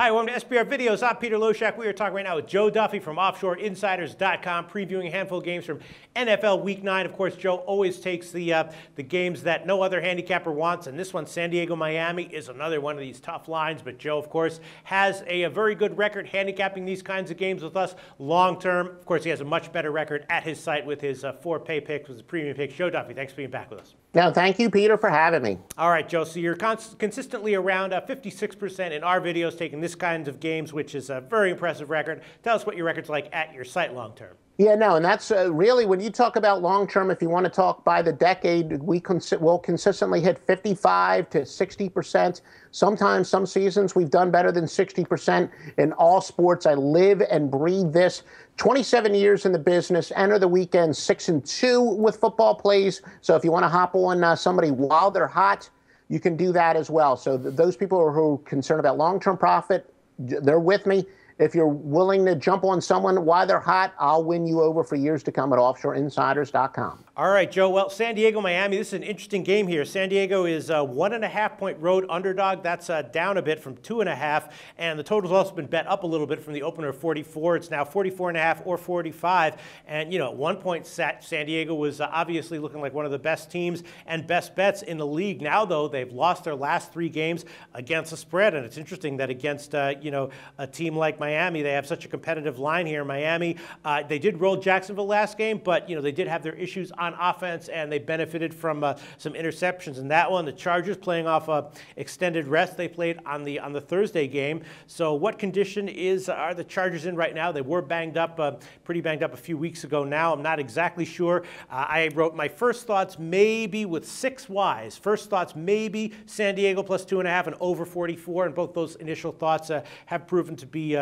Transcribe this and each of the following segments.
Hi, welcome to SBR Videos. I'm Peter Loshak. We are talking right now with Joe Duffy from OffshoreInsiders.com, previewing a handful of games from NFL Week 9. Of course, Joe always takes the games that no other handicapper wants, and this one, San Diego, Miami, is another one of these tough lines. But Joe, of course, has a very good record handicapping these kinds of games with us long term. Of course, he has a much better record at his site with his 4 pay picks, with his premium picks. Joe Duffy, thanks for being back with us. No, thank you, Peter, for having me. All right, Joe, so you're consistently around 56% in our videos, taking this kinds of games, which is a very impressive record. Tell us what your record's like at your site long term. Yeah, no, and that's really, when you talk about long term, if you want to talk by the decade, we'll consistently hit 55 to 60%. Sometimes, some seasons, we've done better than 60% in all sports. I live and breathe this. 27 years in the business, enter the weekend 6-2 with football plays. So if you want to hop on somebody while they're hot, you can do that as well. So those people who are concerned about long-term profit, they're with me. If you're willing to jump on someone while they're hot, I'll win you over for years to come at OffshoreInsiders.com. All right, Joe. Well, San Diego, Miami, this is an interesting game here. San Diego is a 1.5-point road underdog. That's down a bit from 2.5, and the total's also been bet up a little bit from the opener of 44. It's now 44.5 or 45, and, you know, at one point, San Diego was obviously looking like one of the best teams and best bets in the league. Now, though, they've lost their last 3 games against the spread, and it's interesting that against, a team like Miami, they have such a competitive line here. Miami, they did roll Jacksonville last game, but, you know, they did have their issues on offense, and they benefited from some interceptions in that one. The Chargers playing off extended rest they played on the Thursday game. So what condition are the Chargers in right now? They were banged up, pretty banged up a few weeks ago now. I'm not exactly sure. I wrote my first thoughts maybe with 6 Ys. First thoughts maybe San Diego plus 2.5 and over 44, and both those initial thoughts have proven to be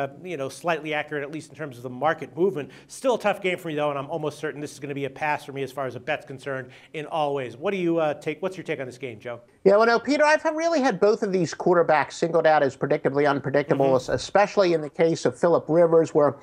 slightly accurate, at least in terms of the market movement. Still a tough game for me, though, and I'm almost certain this is going to be a pass for me as far as a bet's concerned in all ways. What do you take? What's your take on this game, Joe? Yeah, well, no, Peter, I've really had both of these quarterbacks singled out as predictably unpredictable, especially in the case of Phillip Rivers, where,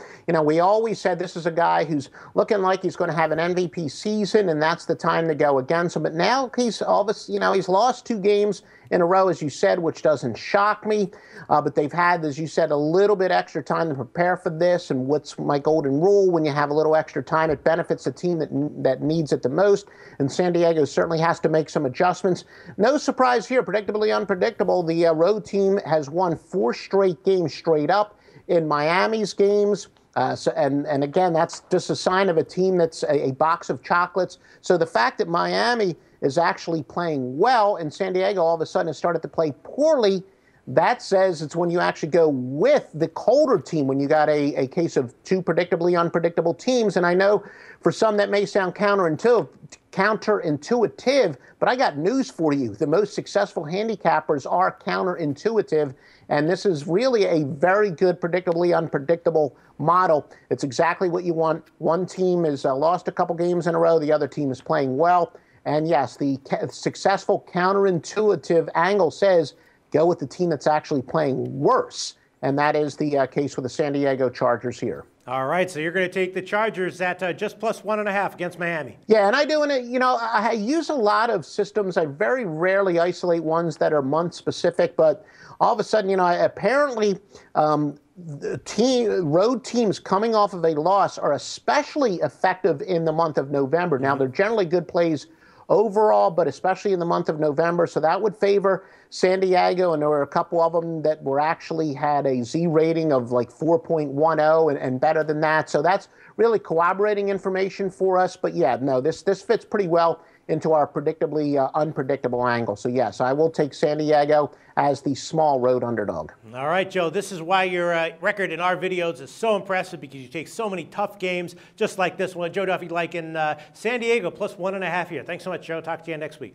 we always said this is a guy who's looking like he's going to have an MVP season, and that's the time to go against him. But now he's he's lost 2 games in a row, as you said, which doesn't shock me. But they've had, as you said, a little bit extra time to prepare for this. And what's my golden rule? When you have a little extra time, it benefits the team that needs it the most. And San Diego certainly has to make some adjustments. No surprise here, predictably unpredictable. The road team has won 4 straight games straight up in Miami's games. And again, that's just a sign of a team that's a box of chocolates. So the fact that Miami is actually playing well and San Diego all of a sudden has started to play poorly, that says it's when you actually go with the colder team, when you got a case of 2 predictably unpredictable teams. And I know for some that may sound counterintuitive, but I got news for you. The most successful handicappers are counterintuitive, and this is really a very good predictably unpredictable model. It's exactly what you want. One team has lost a couple games in a row. The other team is playing well. And yes, the successful counterintuitive angle says go with the team that's actually playing worse. And that is the case with the San Diego Chargers here. All right, so you're going to take the Chargers at just plus 1.5 against Miami. Yeah, and I do, I use a lot of systems. I very rarely isolate ones that are month-specific, but all of a sudden, apparently the road teams coming off of a loss are especially effective in the month of November. Now, they're generally good plays overall, but especially in the month of November. So that would favor San Diego, and there were a couple of them that were actually had a Z rating of like 4.10 and better than that. So that's really corroborating information for us. But yeah, no, this fits pretty well into our predictably unpredictable angle. So yes, I will take San Diego as the small road underdog. All right, Joe, this is why your record in our videos is so impressive, because you take so many tough games just like this one. Joe Duffy like in San Diego plus 1.5 here. Thanks so much, Joe. Talk to you next week.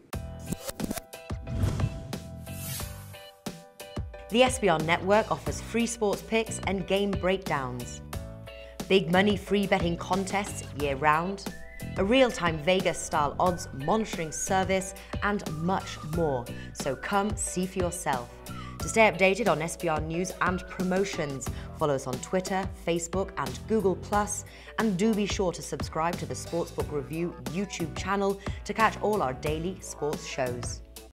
The SBR Network offers free sports picks and game breakdowns, big money free betting contests year-round, a real-time Vegas-style odds monitoring service, and much more. So come see for yourself. To stay updated on SBR news and promotions, follow us on Twitter, Facebook, and Google+, and do be sure to subscribe to the Sportsbook Review YouTube channel to catch all our daily sports shows.